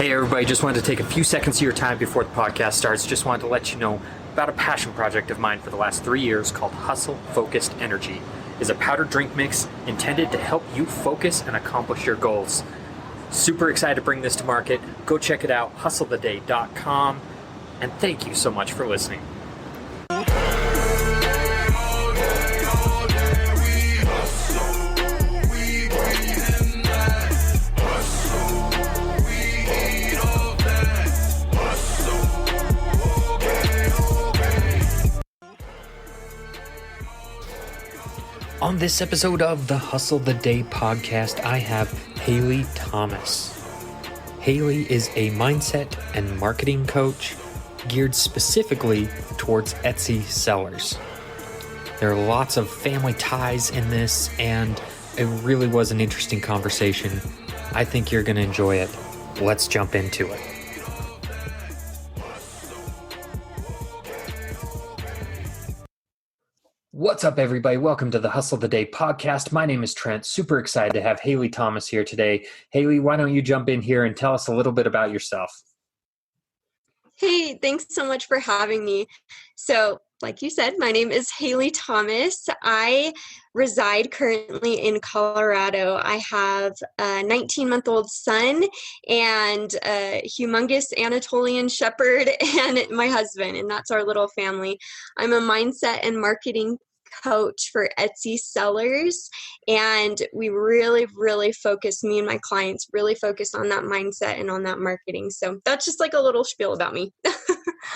Hey everybody, just wanted to take a few seconds of your time before the podcast starts. Just wanted to let you know about a passion project of mine for the last 3 years called Hustle Focused Energy. It's a powdered drink mix intended to help you focus and accomplish your goals. Super excited to bring this to market. Go check it out, hustletheday.com. And thank you so much for listening. On this episode of the Hustle the Day podcast, I have Hailey Thomas. Hailey is a mindset and marketing coach geared specifically towards Etsy sellers. There are lots of family ties in this, and it really was an interesting conversation. I think you're going to enjoy it. Let's jump into it. What's up, everybody? Welcome to the Hustle the Day podcast. My name is Trent. Super excited to have Hailey Thomas here today. Hailey, why don't you jump in here and tell us a little bit about yourself? Hey, thanks so much for having me. So, like you said, my name is Hailey Thomas. I reside currently in Colorado. I have a 19-month-old son and a humongous Anatolian shepherd and my husband, and that's our little family. I'm a mindset and marketing coach for Etsy sellers, and we really focus, me and my clients really focus on that mindset and on that marketing. So that's just like a little spiel about me.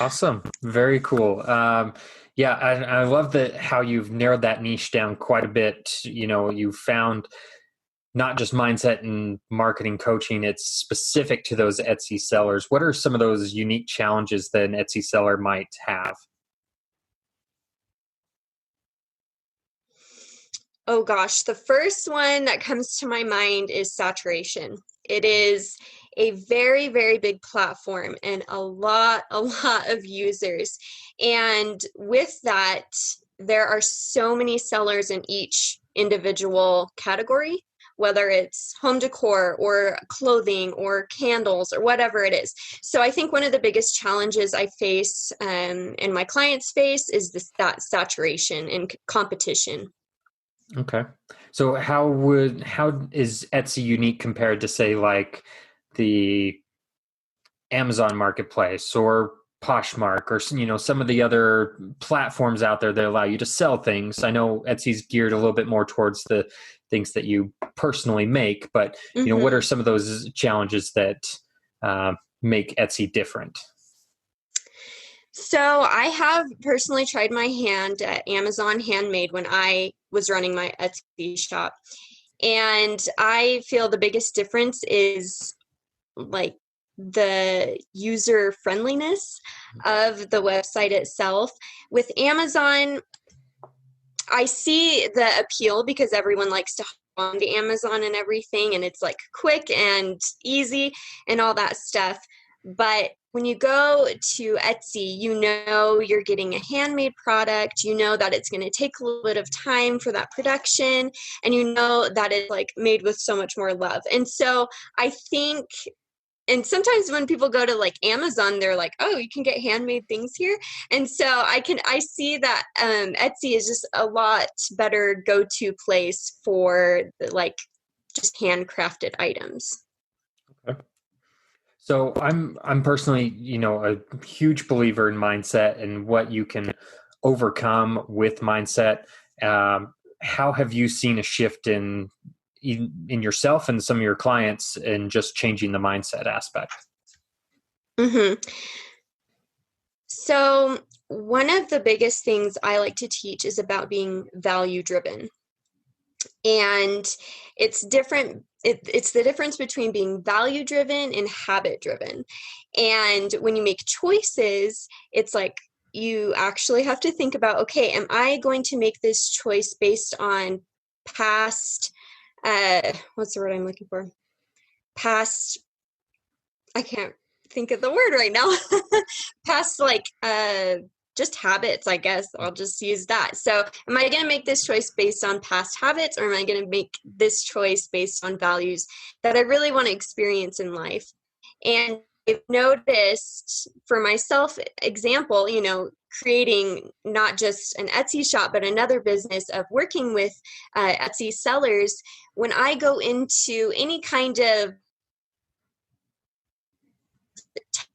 Awesome. Very cool. I love how you've narrowed that niche down quite a bit. You know, you found not just mindset and marketing coaching, it's specific to those Etsy sellers. What are some of those unique challenges that an Etsy seller might have? Oh gosh, the first one that comes to my mind is saturation. It is a very big platform and a lot of users. And with that, there are so many sellers in each individual category, whether it's home decor or clothing or candles or whatever it is. So I think one of the biggest challenges I face and my clients face is that saturation and competition. Okay. So how is Etsy unique compared to, say, like the Amazon marketplace or Poshmark or, you know, some of the other platforms out there that allow you to sell things? I know Etsy's geared a little bit more towards the things that you personally make, but you know, what are some of those challenges that make Etsy different? So I have personally tried my hand at Amazon Handmade when I was running my Etsy shop. And I feel the biggest difference is like the user friendliness of the website itself. With Amazon, I see the appeal because everyone likes to hop on to Amazon and everything, and it's like quick and easy and all that stuff. But when you go to Etsy, you know you're getting a handmade product, you know that it's going to take a little bit of time for that production, and you know that it's like made with so much more love. And so I think, and sometimes when people go to like Amazon, they're like, oh, you can get handmade things here. And so I see that Etsy is just a lot better go-to place for like just handcrafted items. Okay. So I'm personally, you know, a huge believer in mindset and what you can overcome with mindset. How have you seen a shift in yourself and some of your clients in just changing the mindset aspect? So one of the biggest things I like to teach is about being value driven. And it's different. It's the difference between being value driven and habit driven. And when you make choices, it's like you actually have to think about, okay, am I going to make this choice based on past, what's the word I'm looking for? Past, I can't think of the word right now. Past like just habits, I guess. I'll just use that. So am I going to make this choice based on past habits, or am I going to make this choice based on values that I really want to experience in life? And I've noticed for myself, example, creating not just an Etsy shop, but another business of working with Etsy sellers. When I go into any kind of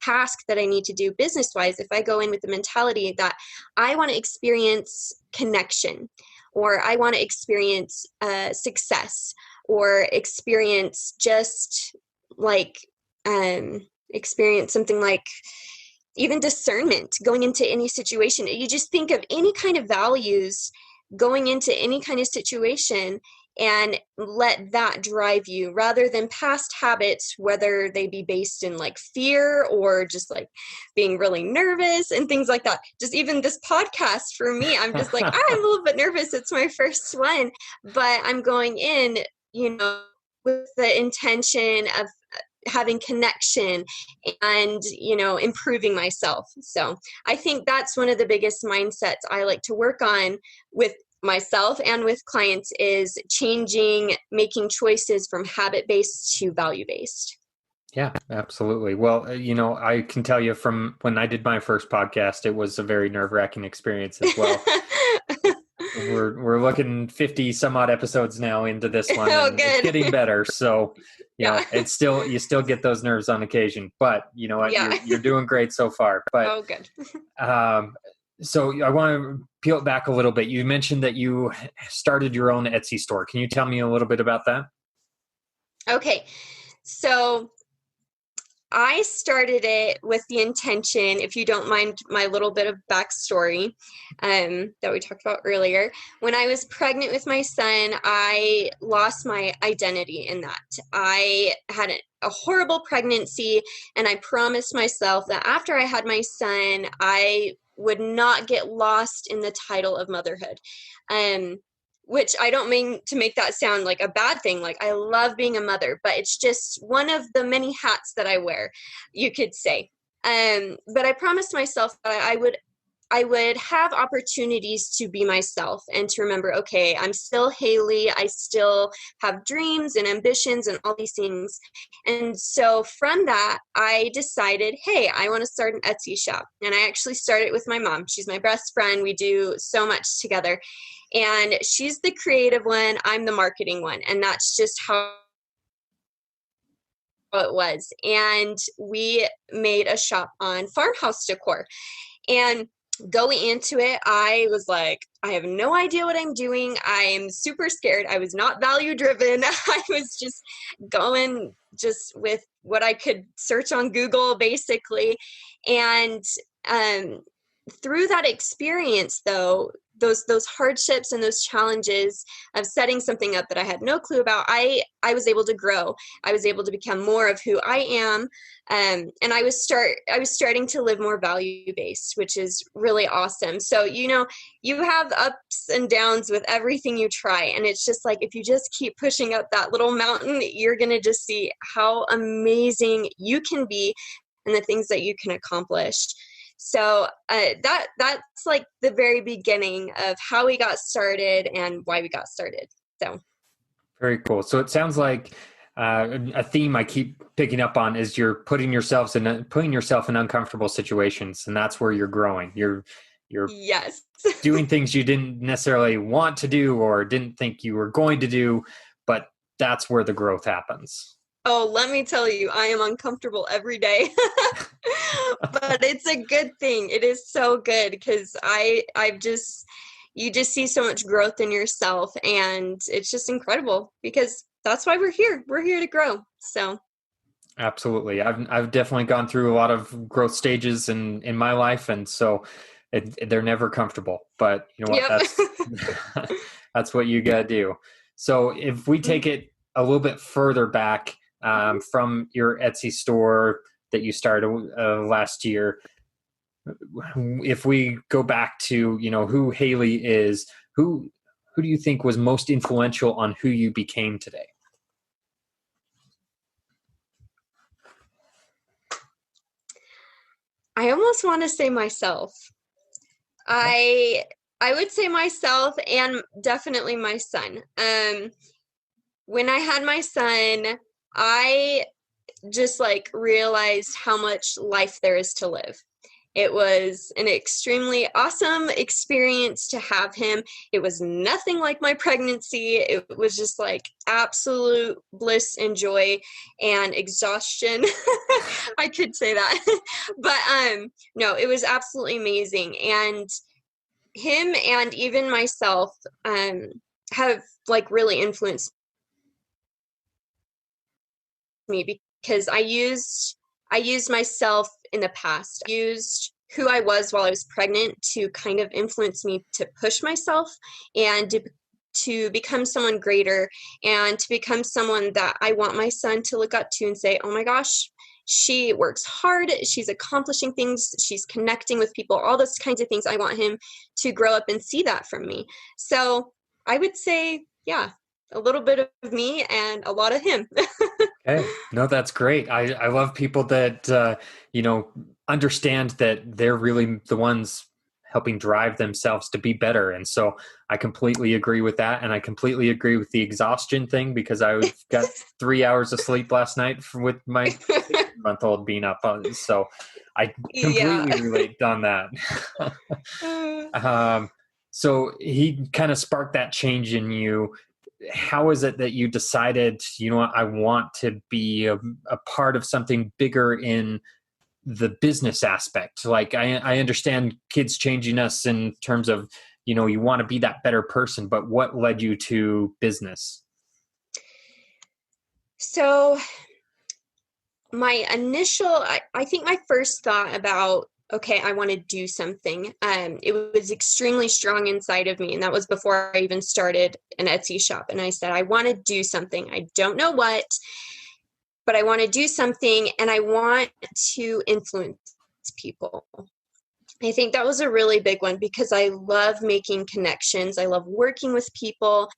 task that I need to do business wise, if I go in with the mentality that I want to experience connection, or I want to experience success, or experience just like experience something like even discernment going into any situation. You just think of any kind of values going into any kind of situation and let that drive you rather than past habits, whether they be based in like fear or just like being really nervous and things like that. Just even this podcast for me, I'm just like, I'm a little bit nervous. It's my first one, but I'm going in, with the intention of having connection and, improving myself. So I think that's one of the biggest mindsets I like to work on with myself and with clients is making choices from habit-based to value-based. Yeah, absolutely. Well, I can tell you from when I did my first podcast, it was a very nerve-wracking experience as well. We're looking 50 some odd episodes now into this one, and it's getting better. So, it's still, you still get those nerves on occasion, but you know what, you're doing great so far. But good. So I want to peel it back a little bit. You mentioned that you started your own Etsy store. Can you tell me a little bit about that? Okay. So I started it with the intention, if you don't mind my little bit of backstory that we talked about earlier. When I was pregnant with my son, I lost my identity in that. I had a horrible pregnancy, and I promised myself that after I had my son, I would not get lost in the title of motherhood. Which I don't mean to make that sound like a bad thing. Like, I love being a mother, but it's just one of the many hats that I wear, you could say. But I promised myself that I would have opportunities to be myself and to remember, okay, I'm still Hailey. I still have dreams and ambitions and all these things. And so from that, I decided, hey, I want to start an Etsy shop. And I actually started with my mom. She's my best friend. We do so much together. And she's the creative one. I'm the marketing one. And that's just how it was. And we made a shop on farmhouse decor. And going into it, I was like, I have no idea what I'm doing. I am super scared. I was not value driven. I was just going just with what I could search on Google, basically. And through that experience, though, those hardships and those challenges of setting something up that I had no clue about, I was able to grow. I was able to become more of who I am. And I was starting to live more value-based, which is really awesome. So, you have ups and downs with everything you try. And it's just like, if you just keep pushing up that little mountain, you're going to just see how amazing you can be and the things that you can accomplish. So that's like the very beginning of how we got started and why we got started. So very cool. So it sounds like a theme I keep picking up on is you're putting yourself in uncomfortable situations, and that's where you're growing. You're yes. doing things you didn't necessarily want to do or didn't think you were going to do, but that's where the growth happens. Oh, let me tell you, I am uncomfortable every day, but it's a good thing. It is so good because you just see so much growth in yourself, and it's just incredible because that's why we're here. We're here to grow. So. Absolutely. I've definitely gone through a lot of growth stages in my life. And so they're never comfortable, but you know what, Yep. that's what you gotta do. So if we take it a little bit further back, from your Etsy store that you started last year, if we go back to who Hailey is, who do you think was most influential on who you became today? I almost want to say myself. I would say myself and definitely my son. When I had my son, I just like realized how much life there is to live. It was an extremely awesome experience to have him. It was nothing like my pregnancy. It was just like absolute bliss and joy and exhaustion. I could say that. But no, it was absolutely amazing. And him and even myself have like really influenced me, because I used myself in the past. I used who I was while I was pregnant to kind of influence me to push myself and to become someone greater, and to become someone that I want my son to look up to and say, oh my gosh, she works hard, she's accomplishing things, she's connecting with people, all those kinds of things. I want him to grow up and see that from me. So I would say, yeah, a little bit of me and a lot of him. Okay. No, that's great. I love people that, understand that they're really the ones helping drive themselves to be better. And so I completely agree with that. And I completely agree with the exhaustion thing, because I got 3 hours of sleep last night with my 6-month-old being up. So I completely relate on that. So he kind of sparked that change in you. How is it that you decided, I want to be a part of something bigger in the business aspect? Like I understand kids changing us in terms of, you want to be that better person, but what led you to business? So my initial, I think my first thought about, okay, I want to do something. It was extremely strong inside of me. And that was before I even started an Etsy shop. And I said, I want to do something. I don't know what, but I want to do something, and I want to influence people. I think that was a really big one, because I love making connections. I love working with people.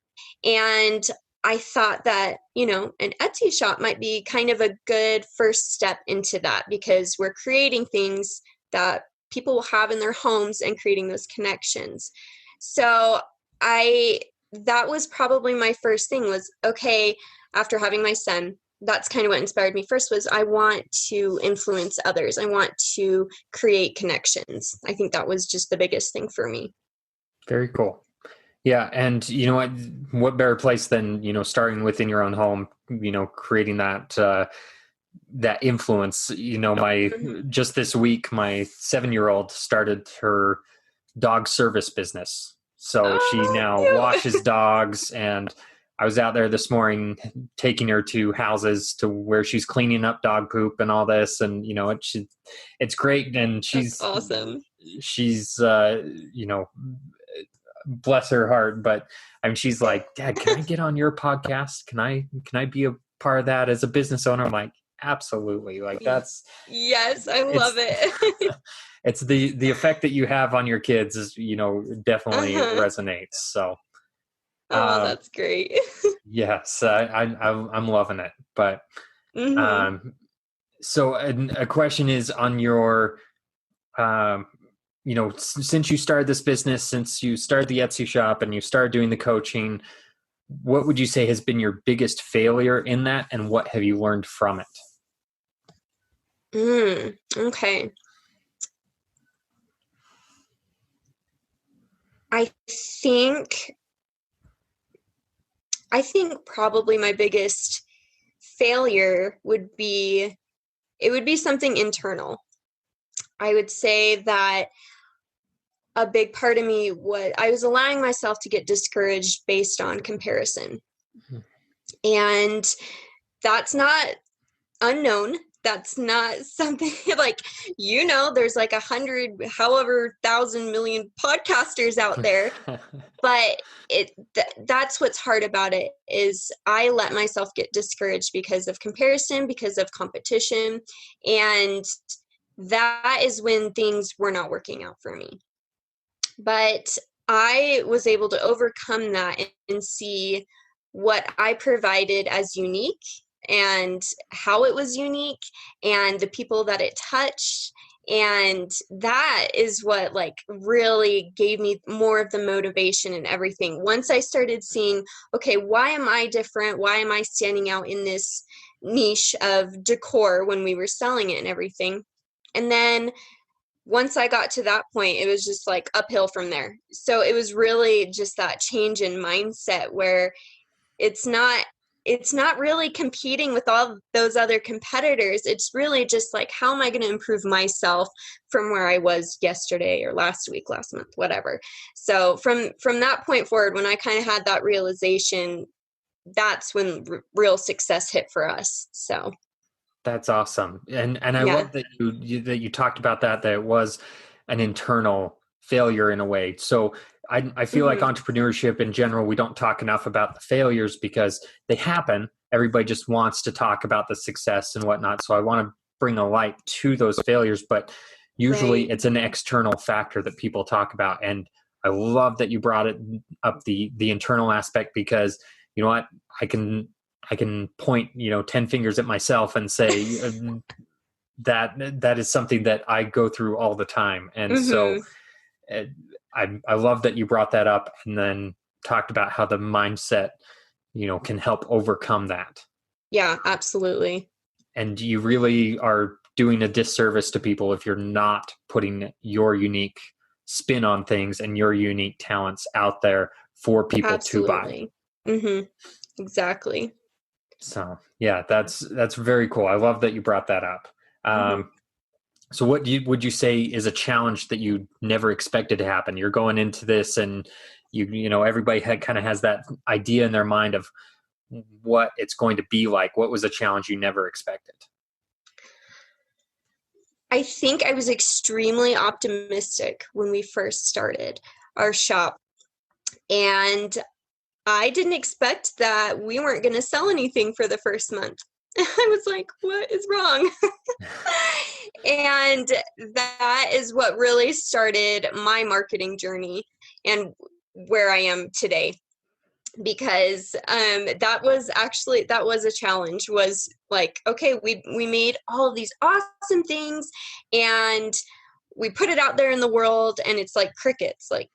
And I thought that, an Etsy shop might be kind of a good first step into that, because we're creating things that people will have in their homes and creating those connections. So that was probably my first thing was, okay, after having my son, that's kind of what inspired me first, was I want to influence others. I want to create connections. I think that was just the biggest thing for me. Very cool. Yeah. And what better place than, starting within your own home, creating that, that influence. Just this week, my 7-year-old started her dog service business. So she now washes dogs, and I was out there this morning taking her to houses to where she's cleaning up dog poop and all this. And, it's great. And she's That's awesome. She's, bless her heart. But she's like, Dad, can I get on your podcast? Can I be a part of that as a business owner? I'm like, absolutely. Like that's, yes, I love it. It's the effect that you have on your kids is, definitely resonates. So, that's great. yes, I'm loving it. But, so a question is on your, since you started this business, since you started the Etsy shop and you started doing the coaching, what would you say has been your biggest failure in that, and what have you learned from it? Okay. I think probably my biggest failure would be something internal. I would say that a big part of me I was allowing myself to get discouraged based on comparison. Mm-hmm. And that's not unknown. That's not something like, there's like 100, however, 1,000 million podcasters out there. But that's what's hard about it, is I let myself get discouraged because of comparison, because of competition. And that is when things were not working out for me. But I was able to overcome that and see what I provided as unique, and how it was unique, and the people that it touched. And that is what really gave me more of the motivation and everything. Once I started seeing, okay, why am I different? Why am I standing out in this niche of decor when we were selling it and everything. And then once I got to that point, it was just like uphill from there. So it was really just that change in mindset where it's not really competing with all those other competitors. It's really just like, how am I going to improve myself from where I was yesterday or last week, last month, whatever. So from that point forward, when I kind of had that realization, that's when real success hit for us. So That's awesome. And I yeah. love that you talked about that it was an internal failure in a way. So I feel like entrepreneurship in general, we don't talk enough about the failures because they happen. Everybody just wants to talk about the success and whatnot. So I want to bring a light to those failures, but usually it's an external factor that people talk about. And I love that you brought it up, the internal aspect, because you know what, I can point, 10 fingers at myself and say that is something that I go through all the time. And so I love that you brought that up and then talked about how the mindset, can help overcome that. Yeah, absolutely. And you really are doing a disservice to people if you're not putting your unique spin on things and your unique talents out there for people to buy. Exactly. So yeah, that's very cool. I love that you brought that up. So what would you say is a challenge that you never expected to happen? You're going into this and everybody kind of has that idea in their mind of what it's going to be like. What was a challenge you never expected? I think I was extremely optimistic when we first started our shop, and I didn't expect that we weren't going to sell anything for the first month. I was like, what is wrong? And that is what really started my marketing journey and where I am today. Because that was a challenge, was like, okay, we made all of these awesome things and we put it out there in the world and it's like crickets, like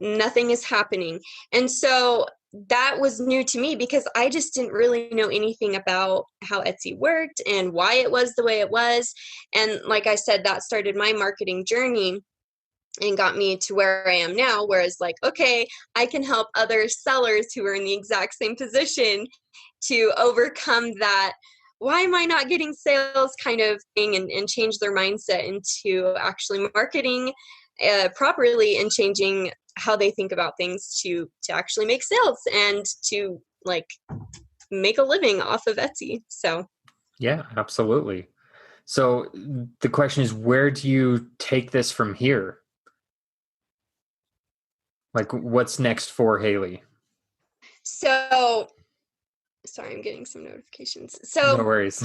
nothing is happening. And so that was new to me because I just didn't really know anything about how Etsy worked and why it was the way it was. And like I said, that started my marketing journey and got me to where I am now, whereas like, okay, I can help other sellers who are in the exact same position to overcome that why am I not getting sales kind of thing, and change their mindset into actually marketing properly and changing how they think about things to actually make sales and to like make a living off of Etsy. So yeah, absolutely. So the question is, where do you take this from here? Like, what's next for Hailey? So sorry, I'm getting some notifications. So no worries.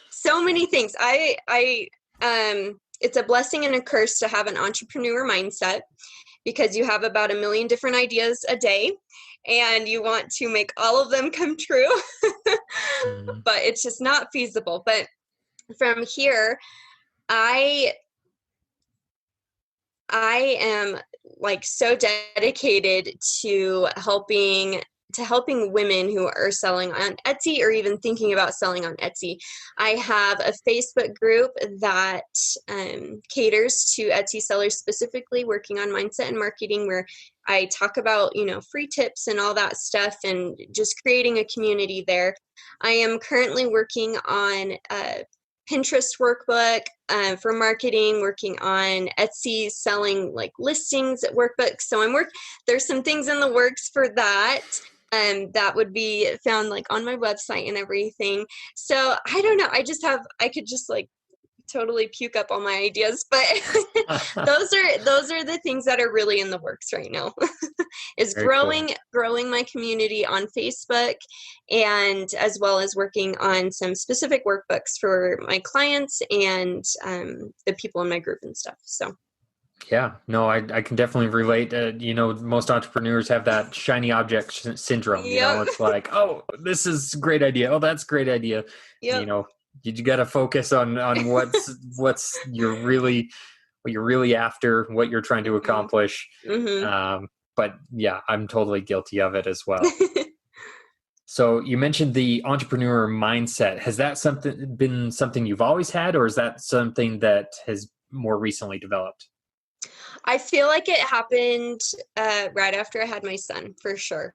So many things. It's a blessing and a curse to have an entrepreneur mindset, because you have about 1 million different ideas a day and you want to make all of them come true, but it's just not feasible. But from here, I am like so dedicated to helping women who are selling on Etsy or even thinking about selling on Etsy. I have a Facebook group that caters to Etsy sellers, specifically working on mindset and marketing, where I talk about, free tips and all that stuff and just creating a community there. I am currently working on a Pinterest workbook for marketing, working on Etsy selling like listings workbooks. So there's some things in the works for that. That would be found like on my website and everything. So I don't know. I could just like totally puke up all my ideas, but those are the things that are really in the works right now. Is Very growing my community on Facebook, and as well as working on some specific workbooks for my clients and the people in my group and stuff. So yeah, no, I can definitely relate. Most entrepreneurs have that shiny object syndrome. Yep. It's like, oh, this is a great idea. Oh, that's a great idea. Yep. You got to focus on what's what you're really after, what you're trying to accomplish. Mm-hmm. But yeah, I'm totally guilty of it as well. So you mentioned the entrepreneur mindset. Has that been something you've always had, or is that something that has more recently developed? I feel like it happened right after I had my son, for sure.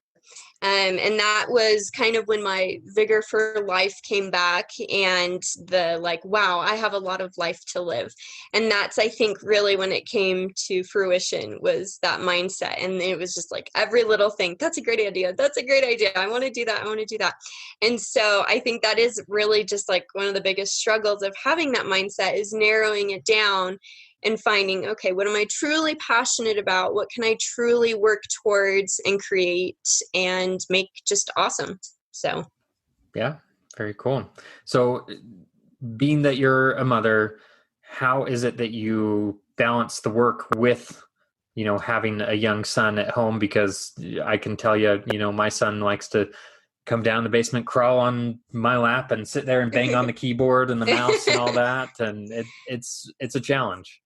And that was kind of when my vigor for life came back and the like, wow, I have a lot of life to live. And that's, I think, really when it came to fruition was that mindset. And it was just like every little thing, that's a great idea. That's a great idea. I want to do that. I want to do that. And so I think that is really just like one of the biggest struggles of having that mindset is narrowing it down and finding, okay, what am I truly passionate about? What can I truly work towards and create and make just awesome? So, Yeah, very cool. So, being that you're a mother, how is it that you balance the work with, having a young son at home? Because I can tell you, my son likes to come down the basement, crawl on my lap, and sit there and bang on the keyboard and the mouse and all that, and it's a challenge.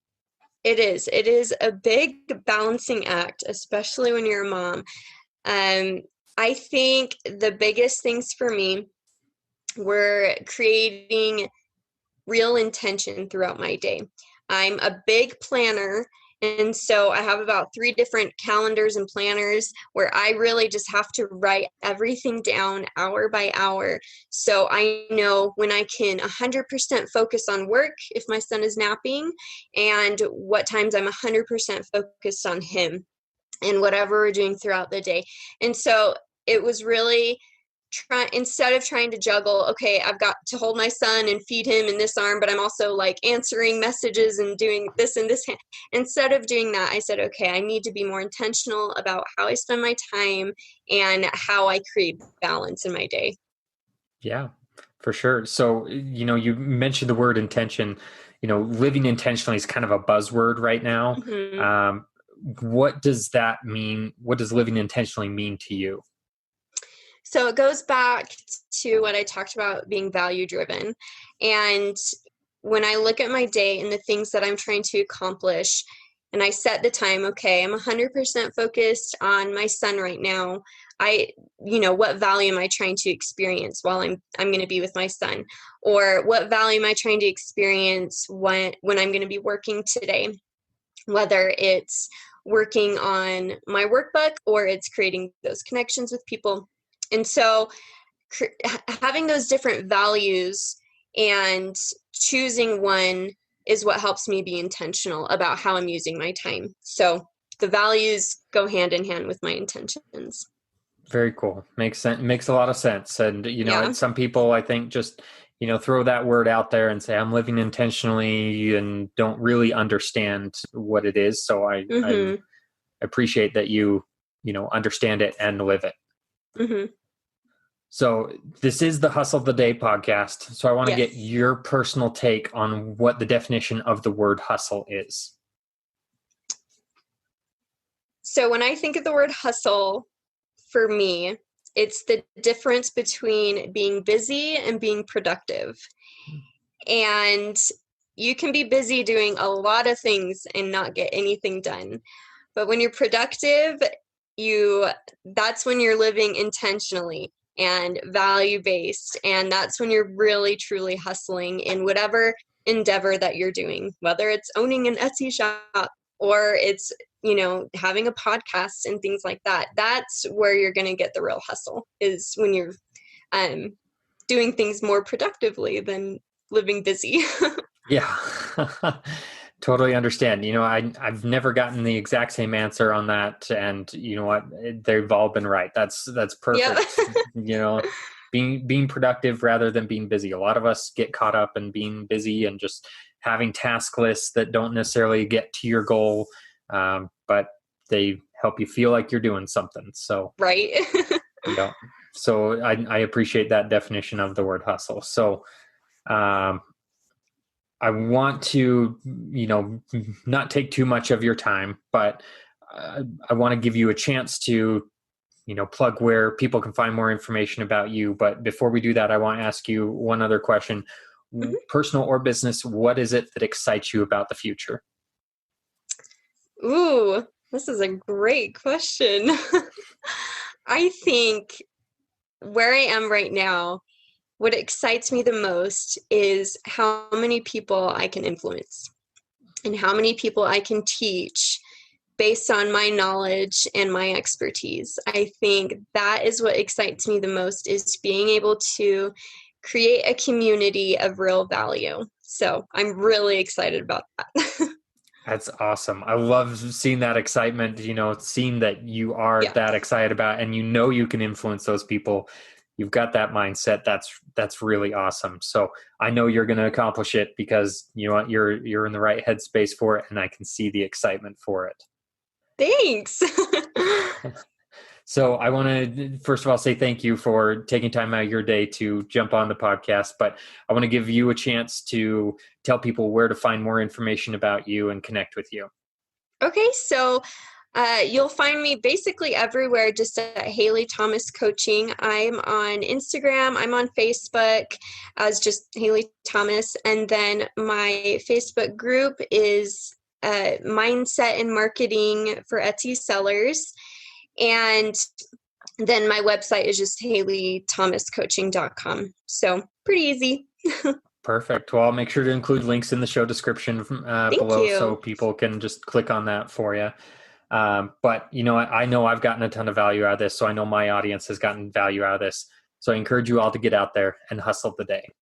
it is. It is a big balancing act, especially when you're a mom. I think the biggest things for me were creating real intention throughout my day. I'm a big planner. And so I have about 3 different calendars and planners where I really just have to write everything down hour by hour. So I know when I can 100% focus on work if my son is napping, and what times I'm 100% focused on him and whatever we're doing throughout the day. And so it was really instead of trying to juggle, okay, I've got to hold my son and feed him in this arm, but I'm also like answering messages and doing this and this. Instead of doing that, I said, okay, I need to be more intentional about how I spend my time and how I create balance in my day. Yeah, for sure. So, you mentioned the word intention. Living intentionally is kind of a buzzword right now. Mm-hmm. What does that mean? What does living intentionally mean to you? So it goes back to what I talked about being value driven. And when I look at my day and the things that I'm trying to accomplish, and I set the time, okay, I'm 100% focused on my son right now. What value am I trying to experience while I'm going to be with my son? Or what value am I trying to experience when I'm going to be working today? Whether it's working on my workbook or it's creating those connections with people. And so having those different values and choosing one is what helps me be intentional about how I'm using my time. So the values go hand in hand with my intentions. Very cool. Makes sense. Makes a lot of sense. And, Yeah. some people, I think, just, throw that word out there and say, I'm living intentionally, and don't really understand what it is. So I Mm-hmm. appreciate that understand it and live it. Mm-hmm. So this is the Hustle of the Day podcast. So I want to Yes. get your personal take on what the definition of the word hustle is. So when I think of the word hustle, for me, it's the difference between being busy and being productive. And you can be busy doing a lot of things and not get anything done. But when you're productive, that's when you're living intentionally and value-based. And that's when you're really, truly hustling in whatever endeavor that you're doing, whether it's owning an Etsy shop or it's, having a podcast and things like that. That's where you're going to get the real hustle, is when you're doing things more productively than living busy. Yeah, totally understand. I've never gotten the exact same answer on that, and you know what? They've all been right. That's Yep. perfect. Being productive rather than being busy. A lot of us get caught up in being busy and just having task lists that don't necessarily get to your goal, but they help you feel like you're doing something. So, Right. yeah. So I appreciate that definition of the word hustle. So, I want to, not take too much of your time, but I want to give you a chance to, plug where people can find more information about you. But before we do that, I want to ask you one other question. Mhm. Personal or business, what is it that excites you about the future? Ooh, this is a great question. I think where I am right now, what excites me the most is how many people I can influence and how many people I can teach based on my knowledge and my expertise. I think that is what excites me the most, is being able to create a community of real value. So I'm really excited about that. That's awesome. I love seeing that excitement, seeing that you are Yeah. that excited about, and you can influence those people. You've got that mindset. That's really awesome. So I know you're going to accomplish it because you know what, you're in the right headspace for it, and I can see the excitement for it. Thanks. So I want to first of all say thank you for taking time out of your day to jump on the podcast, but I want to give you a chance to tell people where to find more information about you and connect with you. Okay, so you'll find me basically everywhere, just at Hailey Thomas Coaching. I'm on Instagram, I'm on Facebook as just Hailey Thomas, and then my Facebook group is Mindset and Marketing for Etsy Sellers. And then my website is just HaileyThomasCoaching.com. So pretty easy. Perfect. Well, I'll make sure to include links in the show description Thank below so you. people can just click on that for you. But, I know I've gotten a ton of value out of this, so I know my audience has gotten value out of this. So I encourage you all to get out there and hustle the day.